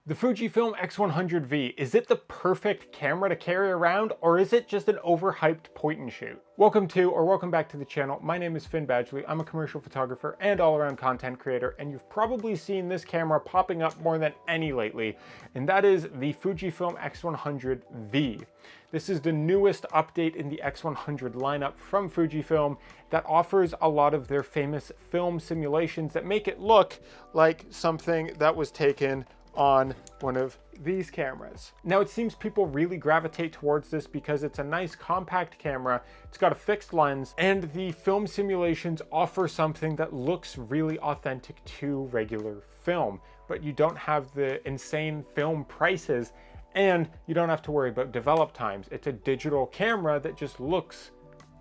The Fujifilm X100V, is it the perfect camera to carry around, or is it just an overhyped point and shoot? Welcome back to the channel. My name is Finn Badgley. I'm a commercial photographer and all-around content creator, and you've probably seen this camera popping up more than any lately, and that is the Fujifilm X100V. This is the newest update in the X100 lineup from Fujifilm that offers a lot of their famous film simulations that make it look like something that was taken on one of these cameras. Now it seems people really gravitate towards this because it's a nice compact camera, it's got a fixed lens, and the film simulations offer something that looks really authentic to regular film, but you don't have the insane film prices and you don't have to worry about develop times. It's a digital camera that just looks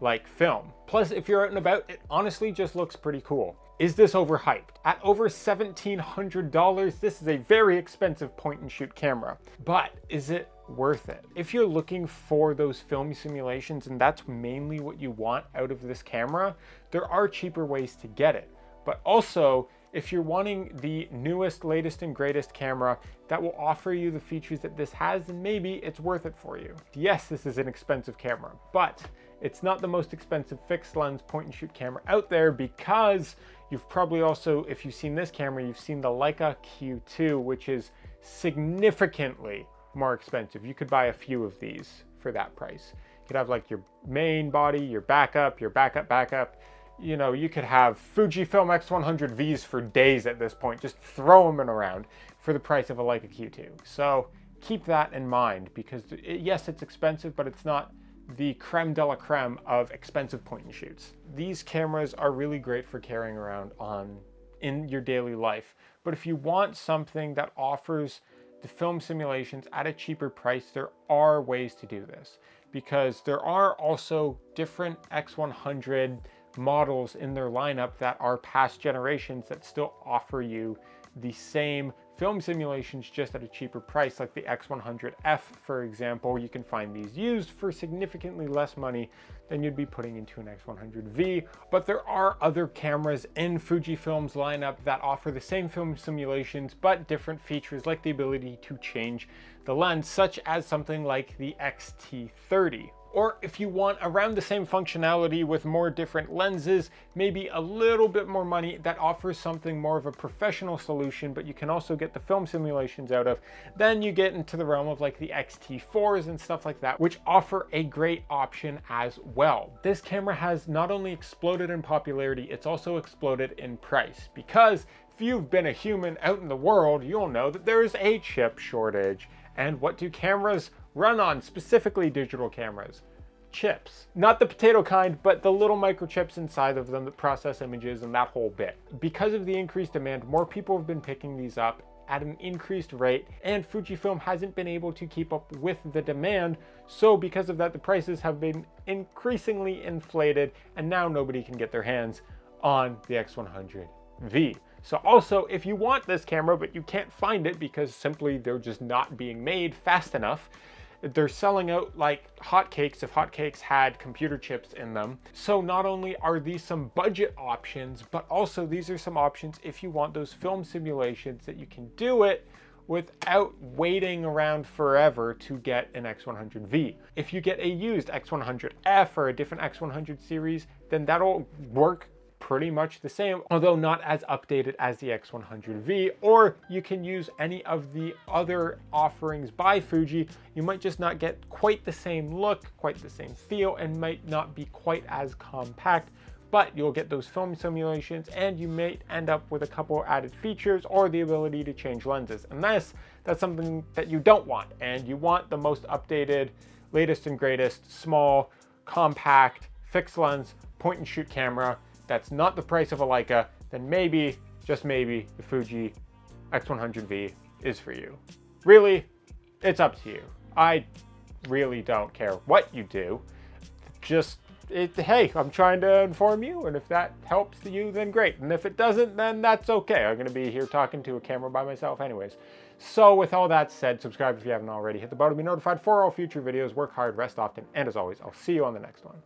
like film. Plus, if you're out and about, it honestly just looks pretty cool. Is this overhyped? At over $1,700, this is a very expensive point and shoot camera, but is it worth it? If you're looking for those film simulations and that's mainly what you want out of this camera, there are cheaper ways to get it. But also, if you're wanting the newest, latest, and greatest camera that will offer you the features that this has, then maybe it's worth it for you. Yes, this is an expensive camera, but it's not the most expensive fixed lens point and shoot camera out there, because you've probably also, if you've seen this camera, you've seen the Leica Q2, which is significantly more expensive. You could buy a few of these for that price. You could have like your main body, your backup, backup. You know, you could have Fujifilm X100Vs for days at this point. Just throw them around for the price of a Leica Q2. So keep that in mind, because yes, it's expensive, but it's not the creme de la creme of expensive point and shoots. These cameras are really great for carrying around in your daily life. But if you want something that offers the film simulations at a cheaper price, there are ways to do this, because there are also different X100 models in their lineup that are past generations that still offer you the same film simulations just at a cheaper price, like the X100F, for example. You can find these used for significantly less money than you'd be putting into an X100V. But there are other cameras in Fujifilm's lineup that offer the same film simulations but different features, like the ability to change the lens, such as something like the X-T30. Or if you want around the same functionality with more different lenses, maybe a little bit more money, that offers something more of a professional solution, but you can also get the film simulations out of, then you get into the realm of like the X-T4s and stuff like that, which offer a great option as well. This camera has not only exploded in popularity, it's also exploded in price, because if you've been a human out in the world, you'll know that there is a chip shortage. And what do cameras run on, specifically digital cameras? Chips. Not the potato kind, but the little microchips inside of them that process images and that whole bit. Because of the increased demand, more people have been picking these up at an increased rate, and Fujifilm hasn't been able to keep up with the demand. So because of that, the prices have been increasingly inflated, and now nobody can get their hands on the X100V. So also, if you want this camera but you can't find it because simply they're just not being made fast enough, they're selling out like hotcakes if hotcakes had computer chips in them. So not only are these some budget options, but also these are some options if you want those film simulations that you can do it without waiting around forever to get an X100V. If you get a used X100F or a different X100 series, then that'll work pretty much the same, although not as updated as the X100V. Or you can use any of the other offerings by Fuji. You might just not get quite the same look, quite the same feel, and might not be quite as compact, but you'll get those film simulations, and you may end up with a couple added features or the ability to change lenses. Unless that's something that you don't want, and you want the most updated, latest and greatest, small, compact, fixed lens, point and shoot camera that's not the price of a Leica, then maybe, just maybe, the Fuji X100V is for you. Really, it's up to you. I really don't care what you do. Hey, I'm trying to inform you, and if that helps you, then great. And if it doesn't, then that's okay. I'm gonna be here talking to a camera by myself anyways. So with all that said, subscribe if you haven't already. Hit the bell to be notified for all future videos. Work hard, rest often, and as always, I'll see you on the next one.